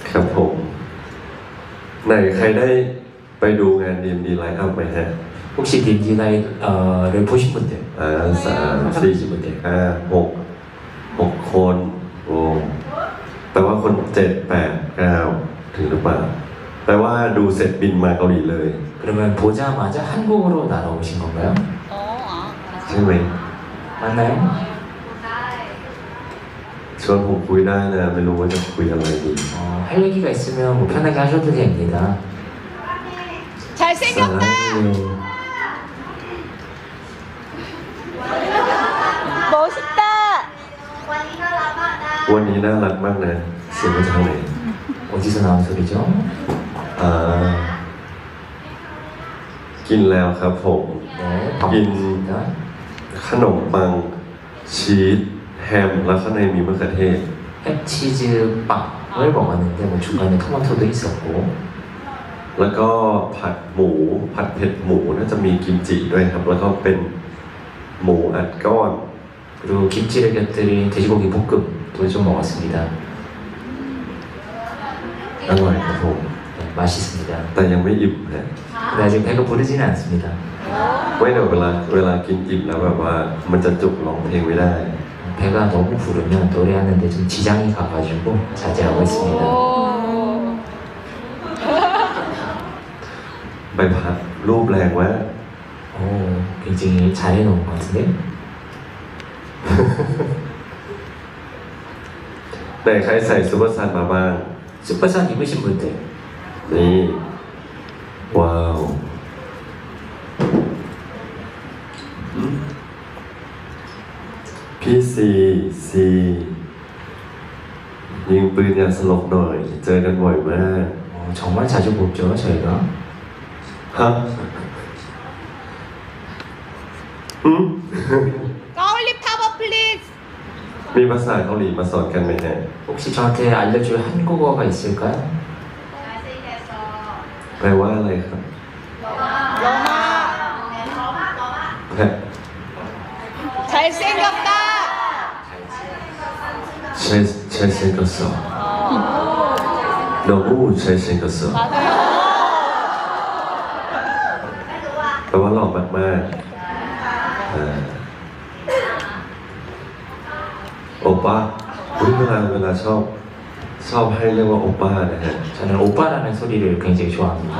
ครับผมไหนใครได้ไปดูงาน DMD Line Up ไหมฮะ 혹시 DMD 라이브를 보신 분들? 3, 4, 5, 6 คนโอ้แปลว่าคน7, 8, 9ถึงหรือเปล่าแปลว่าดูเสร็จบินมาเกาหลีเลย 그러면 보자마자 한국으로 날아오신 건가요? ใช่ไหม 맞나요? ชวนผมคุยได้นะไม่รู้ว่าจะคุยอะไรดี 할 얘기가 있으면 뭐 편하게 하셔도 됩니다. 잘생겼다. 멋있다. วันนี้น่ารักมากนะเสียงมาจากไหน 어디서 나온 소리죠? กินแล้วครับผม 네, 밥 먹습니다. ขนมปังชีสแฮมแล้วข้างในมีมะเขือเทศ 햄치즈 빵을 먹었는데 뭐 중간에 토마토도 있었고 แล้วก็ผัดหมูผัดเผ็ดหมูน่าจะมีกิมจิด้วยครับแล้วก็เป็นหมูอัดก้อน 그리고 김치를 곁들인 돼지고기 볶음도 좀 먹었습니다. อร่อยครับผม 네, 맛있습니다. แต่ยังไม่อิ่มนะ 근데 아직 배가 부르지는 않습니다. ไม่เดี๋ยวเวลากินอิ่มแล้วแบบว่ามันจะจุกร้องเพลงไม่ได้ 배가 너무 부르면 노래하는데 좀 지장이 가가지고 자제하고 있습니다. ใบพัดรูปแรงว่า 오, 굉장히 잘해놓은 것 같은데? ไหนใครใส่ซูเปอร์ซันมาบ้าง 슈퍼산 입으신 분들 นี่ว้าวพี่ซียิงปืนยาสลบหน่อยเจอกันบ่อยมาก 정말 자주 보죠 저희가 ฮะอืม 가올리 파워 플리즈. มีภาษาเกาหลีมาสอนกันไหมฮะ 혹시 저한테 알려줄 한국어가 있을까요? แปลว่าอะไรครับ 로마. ฮะ 잘생겼다. ใช่เซนกัส너무 잘생겼어 맞아요. แปลว่าหล่อมากๆโอป้าอุ๊ยเวลาชอบให้เรียกว่าโอป้านะฮะ 저는 오빠라는 소리를 굉장히 좋아합니다.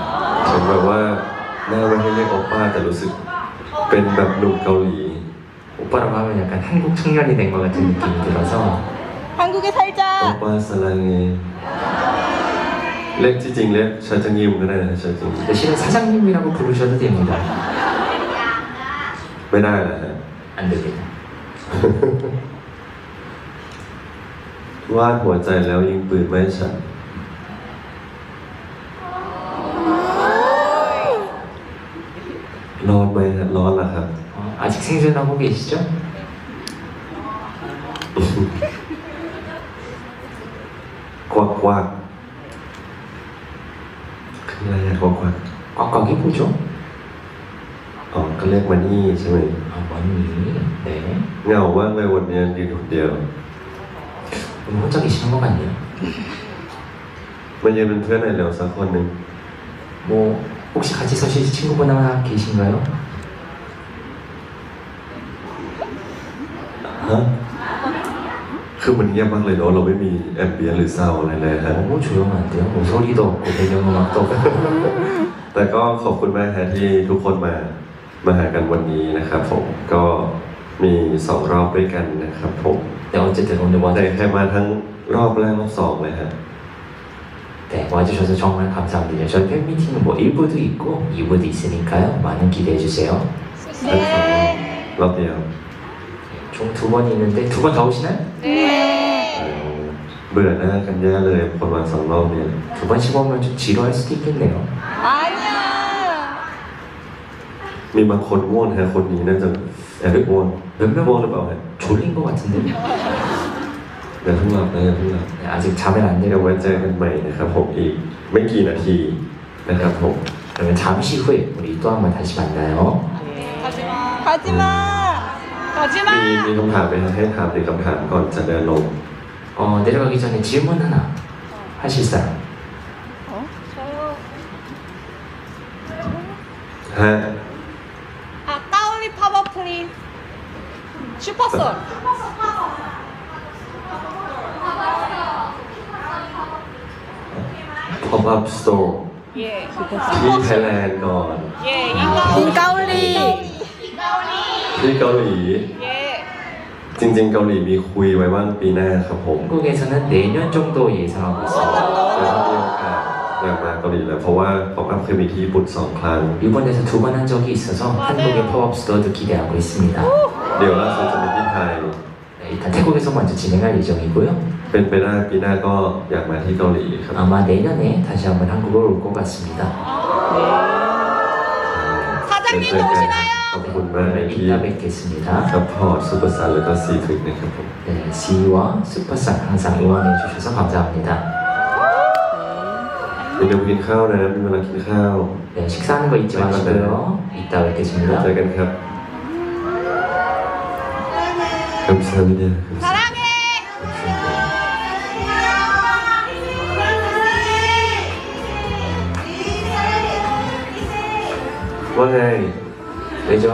ฉันแบบว่าหน้าไม่ให้เรียกโอป้าแต่รู้สึกเป็นแบบหนุ่มเกาหลี 오빠라고 하면 약간 한국 청년이 된 것 같은 느낌이 들어서 한국에 โอ 살자. ป้าสลังเงเรียกที่จริงเรียกชาจังยิมก็ได้นะชาจังยิม 대신에 사장님이라고 부르셔도 됩니다. ไม่ได้นะฮะ 안 됩니다. วาดหัวใจแล้วยิงปืนไม่ฉันร้อนไหมฮะร้อนเหรอครับ 아직 생존하고 계시죠? กวักกวักคืออะไรอะกวักกวัก 꽉꽉이 뭐죠? อ๋อก็เรียกมานี่ใช่ไหม 아, 머니. 네. เหงามากเลยวันนี้ยืนคนเดียว 오늘 혼자 계시는 것 같네요. มายืนเป็นเพื่อนหน่อยเร็วสักคนหนึ่ง 뭐 혹시 같이 서실 친구분 하나 계신가요? ฮะคือมันเงียบมากเลยเนาะเราไม่มีแอมเบียนหรือซาวอะไรเลยฮะ 너무 조용한데요. 뭐 소리도 없고 배경음악도 없고. แต่ก็ขอบคุณมากฮะที่ทุกคนมาหากันวันนี้นะครับผมก็มี2 รอบด้วยกันนะครับผม 네, 어쨌든 오늘 แต่ใครมาทั้งรอบแรกรอบ2เลยฮะ 네, 와주셔서 정말 감사합니다. 저희 팬미팅은 뭐 1부도 있고 2부도 있으니까요. 많은 기대해 주세요. ทั้งสอง 네. รอบเดียว 총 2번이 있는데 2번 더 오시나요? 네. เบื่อหน้ากันแย่เลยคนมา2 รอบเนี่ย 2번 씹으면 좀 지루할 수도 있겠네요. 아니야. มีบางคนง่วงฮะคนนี้น่าจะแอบง่วง 몇 명 ง่วงหรือเปล่าฮะ 졸린 것 같은데? อย่าเพิ่งหลับนะอย่าเพิ่งหลับ 네, 아직 잠을 안 เดี๋ยว 내려고 ไว้เจอกันใหม่นะครับผมอีกไม่กี่นาทีนะครับผม 그러면 잠시 후에 우리 또 한 번 다시 만나요. 가지마. 가지마. 가지마. มีคำถามไหมฮะให้ถามในคำถามก่อนจะเดินลง 내려가기 전에 질문 하나 하실 사람. 저요. ฮะ 아, 까울리 파워 플리. 슈퍼솔. Pop up store 예. ที่ไทยแลนด์ก่อน 예, 인가울리. ที่เกาหลี 예. จริงๆเกาหลีมีคุยไว้บ้างปีหน้าครับผม 한국에서는 내년 정도 예상하고 있습니다. แต่ถ้ามีโอกาสอยากมาเกาหลีแล้วเพราะว่า Pop up เคยมีที่ญี่ปุ่น2 ครั้ง 일본에서 2번 한 적이 있어서 한국의 팝업 스토어도 기대하고 있습니다. เดี๋ยวล่าสุดจะมีที่ไทย 네, 일단 태국에서 먼저 진행할 예정이고요. เป็นไปได้ปีหน้าก็อยากมาที่เกาหลีครับ 아마 내년에 다시 한번 한국으로 올 것 같습니다. 사장님도 ข 오시나요? อบคุณมากเลยที่ 이따 뵙겠습니다. ซัพพอร์ตซูเปอร์ซันแล้วก็ซีทริกนะครับผม 네, C와 슈퍼삭 항상 응원해 주셔서 감사합니다. อย่าลืมกินข้าวนะมีเวลากินข้าว 네, 식사하는 거 잊지 마시고요. 이따 เจ 뵙겠습니다. อกันครับคำสาวิเด 사랑해. ว่าไง 왜죠?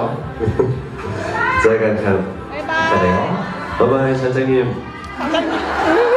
เจอกันครับ 바이바이. 그래요? บ๊ายบายชันจังยิม 사장님.